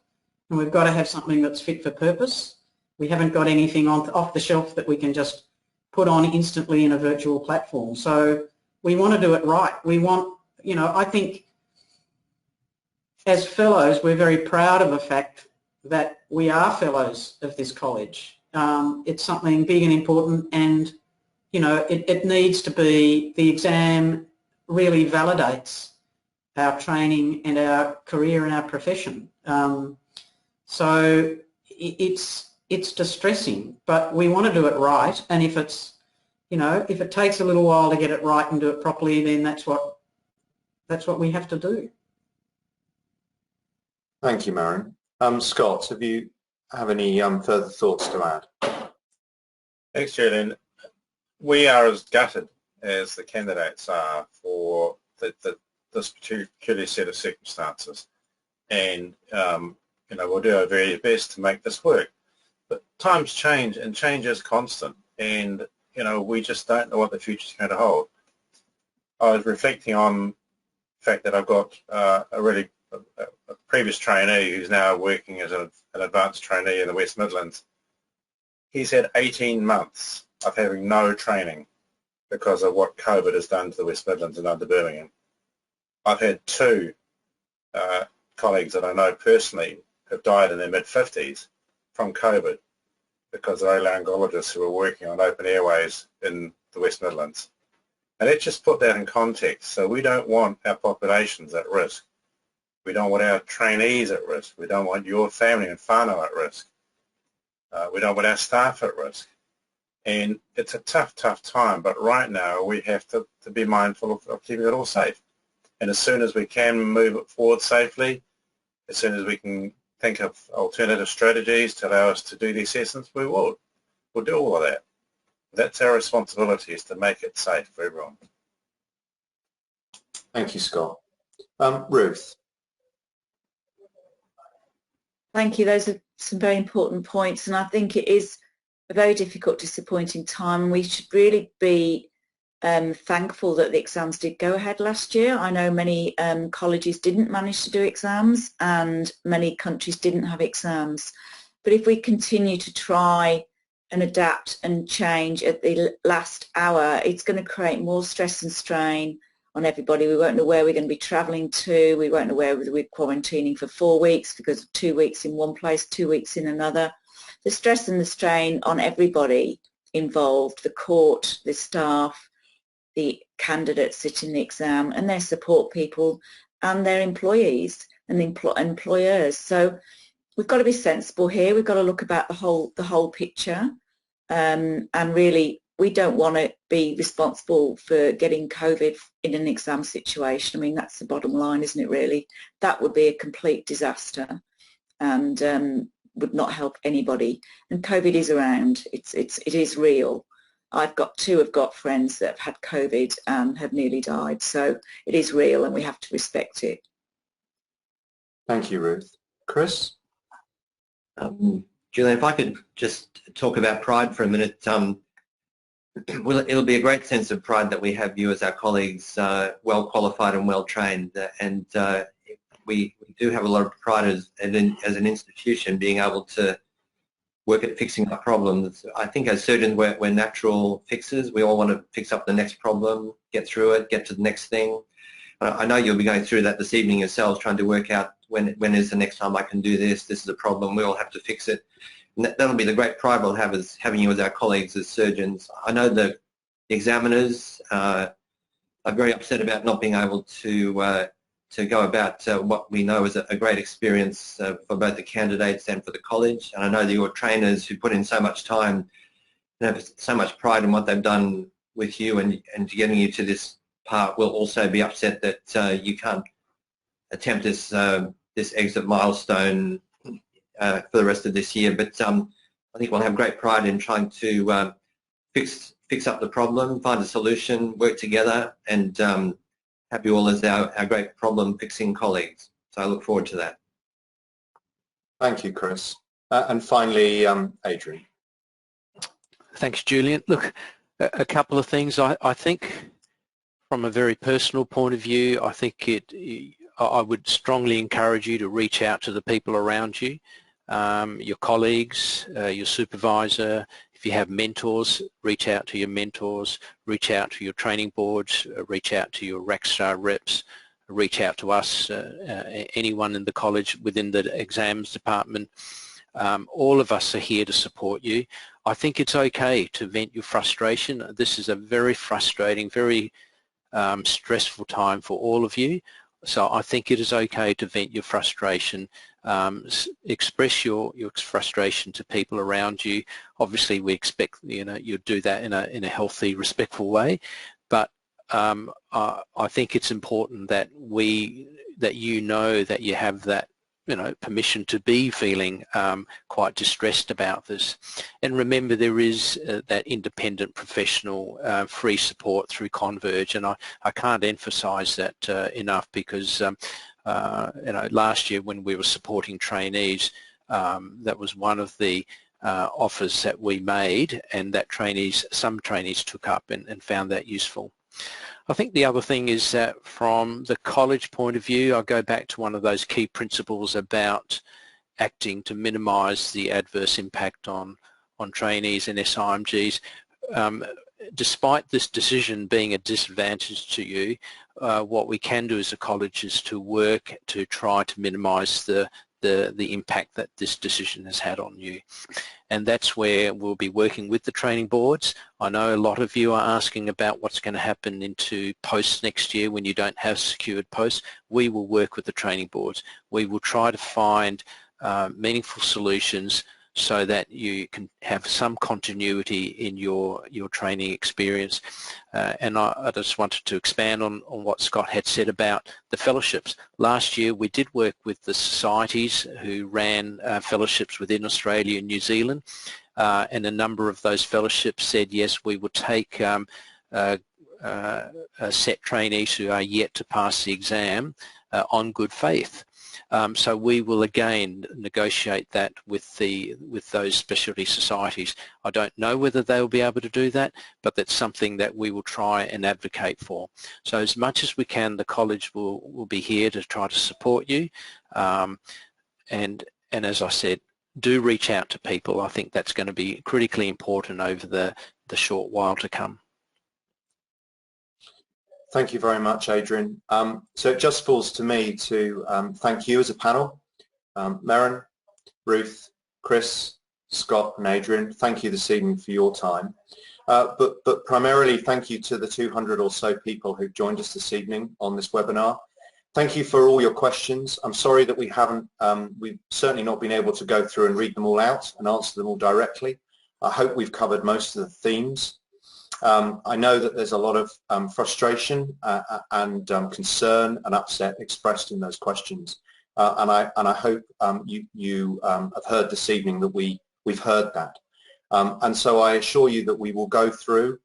and we've got to have something that's fit for purpose. We haven't got anything off the shelf that we can just put on instantly in a virtual platform. So we want to do it right. We want, you know, I think as fellows, we're very proud of the fact that we are fellows of this college. It's something big and important, and, you know, it needs to be, the exam really validates our training and our career and our profession. So it's distressing, but we want to do it right, and if it's, you know, if it takes a little while to get it right and do it properly, then that's what we have to do. Thank you, Marion. Scott, have you any further thoughts to add? Thanks, Julian. We are as gutted as the candidates are for this particular set of circumstances, and you know, we'll do our very best to make this work. But times change, and change is constant, and you know, we just don't know what the future is going to hold. I was reflecting on the fact that I've got a previous trainee who's now working as an advanced trainee in the West Midlands. He's had 18 months of having no training because of what COVID has done to the West Midlands and under Birmingham. I've had two colleagues that I know personally have died in their mid-50s from COVID because they're otolaryngologists who are working on open airways in the West Midlands. And let's just put that in context. So we don't want our populations at risk. We don't want our trainees at risk. We don't want your family and whānau at risk. We don't want our staff at risk. And it's a tough, tough time, but right now we have to be mindful of keeping it all safe. And as soon as we can move it forward safely, as soon as we can think of alternative strategies to allow us to do the assessments, we will. We'll do all of that. That's our responsibility, is to make it safe for everyone. Thank you, Scott. Ruth. Thank you. Those are some very important points, and I think it is a very difficult, disappointing time, and we should really be thankful that the exams did go ahead last year. I know many colleges didn't manage to do exams, and many countries didn't have exams. But if we continue to try and adapt and change at the last hour, it's going to create more stress and strain on everybody. We won't know where we're going to be travelling to. We won't know where we're quarantining for 4 weeks because of 2 weeks in one place, 2 weeks in another. The stress and the strain on everybody involved, the court, the staff, the candidates sitting the exam, and their support people and their employees and employers. So we've got to be sensible here. We've got to look about the whole picture, and really we don't want to be responsible for getting COVID in an exam situation. I mean, that's the bottom line, isn't it, really? That would be a complete disaster and would not help anybody. And COVID is around. It is real. I've got friends that have had COVID and have nearly died. So it is real, and we have to respect it. Thank you, Ruth. Chris? Julian, if I could just talk about pride for a minute. Well, it'll be a great sense of pride that we have you as our colleagues, well qualified and well trained, and we do have a lot of pride as an institution being able to work at fixing up problems. I think as surgeons we're natural fixers. We all want to fix up the next problem, get through it, get to the next thing. I know you'll be going through that this evening yourselves, trying to work out when is the next time I can do this. This is a problem. We all have to fix it. And that'll be the great pride we'll have, as having you as our colleagues as surgeons. I know the examiners are very upset about not being able to go about what we know is a great experience for both the candidates and for the college. And I know that your trainers who put in so much time and have so much pride in what they've done with you and getting you to this part will also be upset that you can't attempt this exit milestone for the rest of this year. But I think we'll have great pride in trying to fix up the problem, find a solution, work together, and have you all as our great problem-fixing colleagues. So I look forward to that. Thank you, Chris. And finally, Adrian. Thanks, Julian. Look, a couple of things. I think From a very personal point of view, I think I would strongly encourage you to reach out to the people around you, your colleagues, your supervisor. If you have mentors, reach out to your mentors, reach out to your training boards, reach out to your RACSTAR reps, reach out to us, anyone in the college within the exams department. All of us are here to support you. I think it's okay to vent your frustration. This is a very frustrating, very stressful time for all of you. So I think it is okay to vent your frustration, express your frustration to people around you. Obviously, we expect you do that in a healthy, respectful way. But I think it's important that you know that you have that permission to be feeling quite distressed about this. And remember, there is that independent professional free support through Converge, and I can't emphasise that enough, because last year when we were supporting trainees, that was one of the offers that we made, and that some trainees took up and found that useful. I think the other thing is that from the college point of view, I'll go back to one of those key principles about acting to minimise the adverse impact on trainees and SIMGs. Despite this decision being a disadvantage to you, what we can do as a college is to work to try to minimise the impact that this decision has had on you. And that's where we'll be working with the training boards. I know a lot of you are asking about what's going to happen into posts next year when you don't have secured posts. We will work with the training boards. We will try to find meaningful solutions so that you can have some continuity in your training experience. And I just wanted to expand on what Scott had said about the fellowships. Last year we did work with the societies who ran fellowships within Australia and New Zealand, and a number of those fellowships said yes, we would take set trainees who are yet to pass the exam on good faith. So we will again negotiate that with those specialty societies. I don't know whether they will be able to do that, but that's something that we will try and advocate for. So as much as we can, the college will be here to try to support you. And as I said, do reach out to people. I think that's going to be critically important over the short while to come. Thank you very much, Adrian. So it just falls to me to thank you as a panel. Merryn, Ruth, Chris, Scott and Adrian, thank you this evening for your time. But primarily thank you to the 200 or so people who've joined us this evening on this webinar. Thank you for all your questions. I'm sorry that we've certainly not been able to go through and read them all out and answer them all directly. I hope we've covered most of the themes. I know that there's a lot of frustration and concern and upset expressed in those questions, and I hope you have heard this evening that we've heard that. And so I assure you that we will go through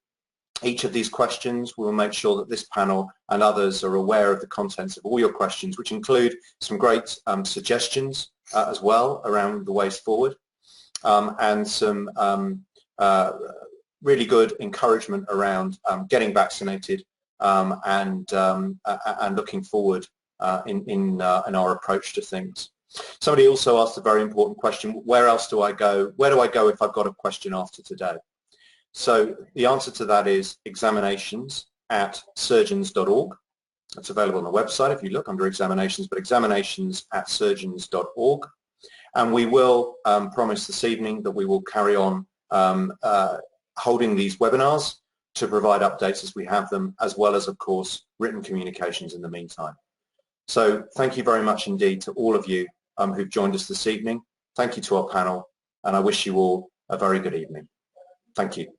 each of these questions. We will make sure that this panel and others are aware of the contents of all your questions, which include some great suggestions as well around the ways forward, and some really good encouragement around getting vaccinated and looking forward in our approach to things. Somebody also asked a very important question: where else do I go? Where do I go if I've got a question after today? So the answer to that is examinations@surgeons.org. It's available on the website if you look under examinations, but examinations@surgeons.org. And we will promise this evening that we will carry on holding these webinars to provide updates as we have them, as well as, of course, written communications in the meantime. So thank you very much indeed to all of you who've joined us this evening. Thank you to our panel, and I wish you all a very good evening. Thank you.